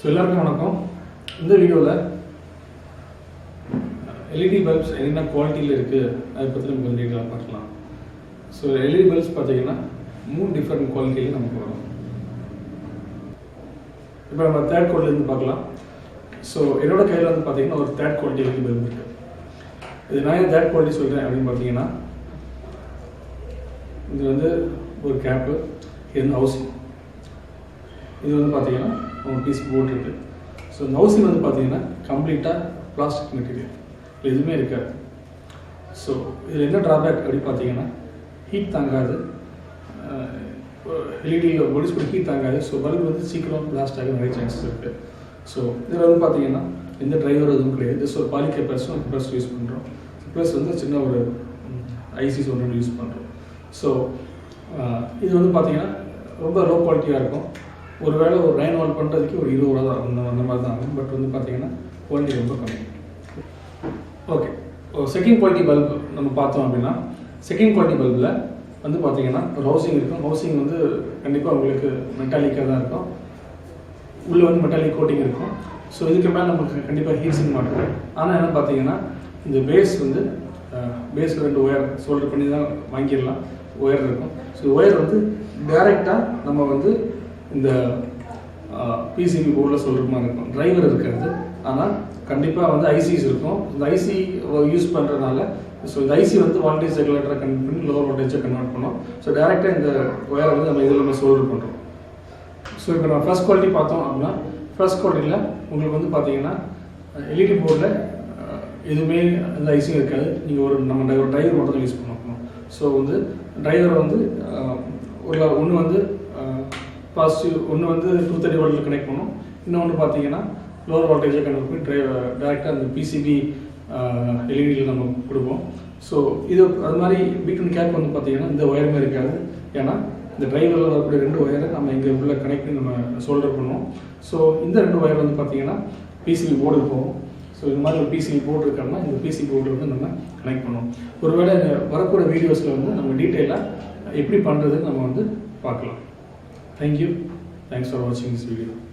எல்லாருக்கும் வணக்கம். இந்த வீடியோவில் எல்இடி பல்ப்ஸ் என்ன குவாலிட்டியில் இருக்குது அதை பற்றி நம்ம கொஞ்சம் டீட்டெயிலாக பார்க்கலாம். ஸோ எல்இடி பல்ப்ஸ் பார்த்தீங்கன்னா 3 டிஃப்ரெண்ட் குவாலிட்டியில் நமக்கு வரும். இப்போ நம்ம தேர்ட் குவாலிட்டிலேருந்து பார்க்கலாம். ஸோ என்னோட கையில் வந்து பார்த்தீங்கன்னா ஒரு தேர்ட் குவாலிட்டி எல்இடி பல்ப் இருக்குது. இது நான் ஏன் தேர்ட் குவாலிட்டி சொல்கிறேன் அப்படின்னு பார்த்தீங்கன்னா, இது வந்து ஒரு கேப்பு, இது வந்து ஹவுசிங். இது வந்து பார்த்தீங்கன்னா ஒரு பீஸ் போர்ட் இருக்குது. ஸோ இந்த ஹவுசிங் வந்து பார்த்தீங்கன்னா கம்ப்ளீட்டாக பிளாஸ்டிக் மெட்டீரியல், எதுவுமே இருக்காது. ஸோ இதில் என்ன ட்ராபேக் அப்படின்னு பார்த்தீங்கன்னா, ஹீட் தாங்காது. எல்இடியில் ஒளி ஸ்பீட் ஹீட் தாங்காது. ஸோ பல்ப் வந்து சீக்கிரம் பிளாஸ்ட் ஆக நிறைய சான்சஸ் இருக்குது. ஸோ இதில் வந்து பார்த்தீங்கன்னா எந்த டிரைவர் எதுவும் கிடையாது. ஜஸ்ட் ஒரு பாலி கெப்பாசிட்டி யூஸ் பண்ணுறோம். ப்ளஸ் வந்து சின்ன ஒரு ஐசிஸ் ஒன்று யூஸ் பண்ணுறோம். ஸோ இது வந்து பார்த்தீங்கன்னா ரொம்ப லோ குவாலிட்டியாக இருக்கும். ஒரு வேளை ஒரு 9 வால் பண்ணுறதுக்கு ஒரு 20 ரூபா தான் அந்த மாதிரி தான் ஆகும். பட் வந்து பார்த்தீங்கன்னா குவாலிட்டி ரொம்ப கம்மி. ஓகே, செகண்ட் குவாலிட்டி பல்ப் நம்ம பார்த்தோம் அப்படின்னா, செகண்ட் குவாலிட்டி பல்பில் வந்து பார்த்தீங்கன்னா ஒரு ஹவுசிங் இருக்கும். ஹவுசிங் வந்து கண்டிப்பாக உங்களுக்கு மெட்டாலிக்காக தான் இருக்கும். உள்ளே வந்து மெட்டாலிக் கோட்டிங் இருக்கும். ஸோ இதுக்கு மேலே நமக்கு கண்டிப்பாக ஹீட்ஸிங் மாட்டோம். ஆனால் என்ன பார்த்தீங்கன்னா, இந்த பேஸ் வந்து பேஸில் 2 ஒயர் சோல்டர் பண்ணி தான் வாங்கிடலாம். ஒயர் இருக்கும். ஸோ ஒயர் வந்து டைரெக்டாக நம்ம வந்து இந்த பிசிபி போர்டில் சொல்கிற மாதிரி இருக்கும். டிரைவர் இருக்காது. ஆனால் கண்டிப்பாக வந்து ஐசிஸ் இருக்கும். இந்த ஐசி யூஸ் பண்ணுறதுனால ஸோ இந்த ஐசி வந்து வால்டேஜ் ரெகுலேட்டரை கன்வெர்ட் பண்ணி லோவர் வோல்டேஜை கன்வெர்ட் பண்ணோம். ஸோ டேரெக்டாக இந்த ஒயரை வந்து நம்ம இதில் நம்ம சோல்டர் பண்ணுறோம். ஸோ இப்போ நம்ம ஃபர்ஸ்ட் குவாலிட்டி பார்த்தோம் அப்படின்னா, ஃபர்ஸ்ட் குவாலிட்டியில் உங்களுக்கு வந்து பார்த்தீங்கன்னா எல்இடி போர்டில் எதுவுமே அந்த ஐசியும் இருக்காது. நீங்கள் ஒரு டிரைவர் மட்டும் தான் யூஸ் பண்ணணும். ஸோ வந்து டிரைவரை வந்து ஒன்று வந்து பாசிட்டிவ், ஒன்று வந்து 230 வோல்ட்டில் கனெக்ட் பண்ணணும். இன்னொன்று பார்த்தீங்கன்னா லோவர் வோல்டேஜை கனெக்ட் பண்ணி டேரெக்டாக அந்த பிசிபி எல்இடியில் நம்ம கொடுப்போம். ஸோ இது அது மாதிரி பீக்கன் கேப் வந்து பார்த்தீங்கன்னா இந்த ஒயருமே இருக்காது. ஏன்னா இந்த டிரைவரில் வரக்கூடிய 2 ஒயரை நம்ம இங்கே உள்ள கனெக்ட் பண்ணி நம்ம சோல்டர் பண்ணுவோம். ஸோ இந்த 2 ஒயர் வந்து பார்த்தீங்கன்னா பிசிபி போர்டுக்கு போகும். ஸோ இது மாதிரி ஒரு பிசிபி போர்டு இருக்கோம்னா இந்த பிசிபி போர்டு வந்து நம்ம கனெக்ட் பண்ணுவோம். ஒருவேளை வரக்கூடிய வீடியோஸில் வந்து நம்ம டீட்டெயிலாக எப்படி பண்ணுறது நம்ம வந்து பார்க்கலாம். Thank you. Thanks for watching this video.